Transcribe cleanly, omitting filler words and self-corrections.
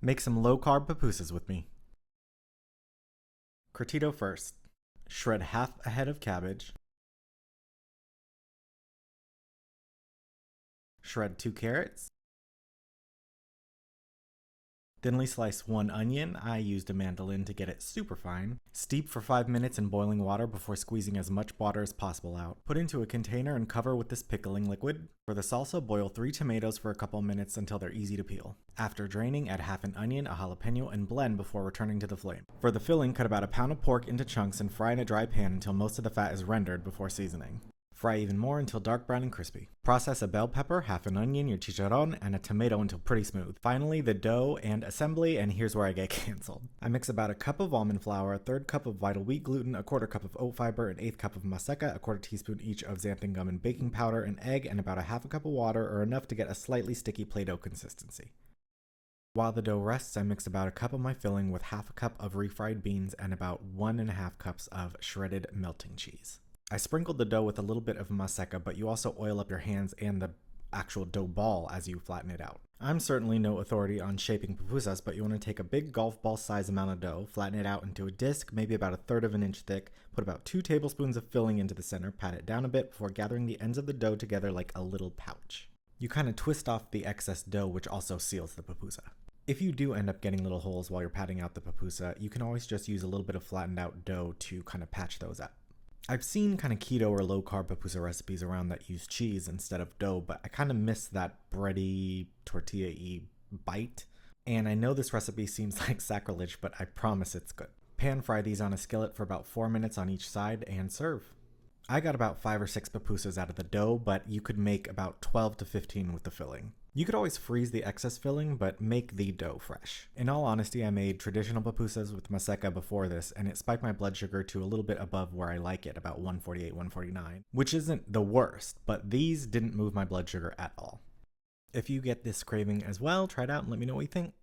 Make some low-carb pupusas with me. Curtido first. Shred half a head of cabbage. Shred 2 carrots. Thinly slice 1 onion. I used a mandolin to get it super fine. Steep for 5 minutes in boiling water before squeezing as much water as possible out. Put into a container and cover with this pickling liquid. For the salsa, boil 3 tomatoes for a couple minutes until they're easy to peel. After draining, add half an onion, a jalapeno, and blend before returning to the flame. For the filling, cut about a pound of pork into chunks and fry in a dry pan until most of the fat is rendered before seasoning. Fry even more until dark brown and crispy. Process a bell pepper, half an onion, your chicharron, and a tomato until pretty smooth. Finally, the dough and assembly, and here's where I get canceled. I mix about a cup of almond flour, a third cup of vital wheat gluten, a quarter cup of oat fiber, an eighth cup of maseca, a quarter teaspoon each of xanthan gum and baking powder, an egg, and about a half a cup of water, or enough to get a slightly sticky Play-Doh consistency. While the dough rests, I mix about a cup of my filling with half a cup of refried beans and about 1.5 cups of shredded melting cheese. I sprinkled the dough with a little bit of maseca, but you also oil up your hands and the actual dough ball as you flatten it out. I'm certainly no authority on shaping pupusas, but you want to take a big golf ball size amount of dough, flatten it out into a disc, maybe about a third of an inch thick, put about 2 tablespoons of filling into the center, pat it down a bit before gathering the ends of the dough together like a little pouch. You kind of twist off the excess dough, which also seals the pupusa. If you do end up getting little holes while you're patting out the pupusa, you can always just use a little bit of flattened out dough to kind of patch those up. I've seen kind of keto or low carb pupusa recipes around that use cheese instead of dough, but I kind of miss that bready, tortilla-y bite. And I know this recipe seems like sacrilege, but I promise it's good. Pan fry these on a skillet for about 4 minutes on each side and serve. I got about 5 or 6 pupusas out of the dough, but you could make about 12 to 15 with the filling. You could always freeze the excess filling, but make the dough fresh. In all honesty, I made traditional pupusas with maseca before this, and it spiked my blood sugar to a little bit above where I like it, about 148, 149, which isn't the worst, but these didn't move my blood sugar at all. If you get this craving as well, try it out and let me know what you think.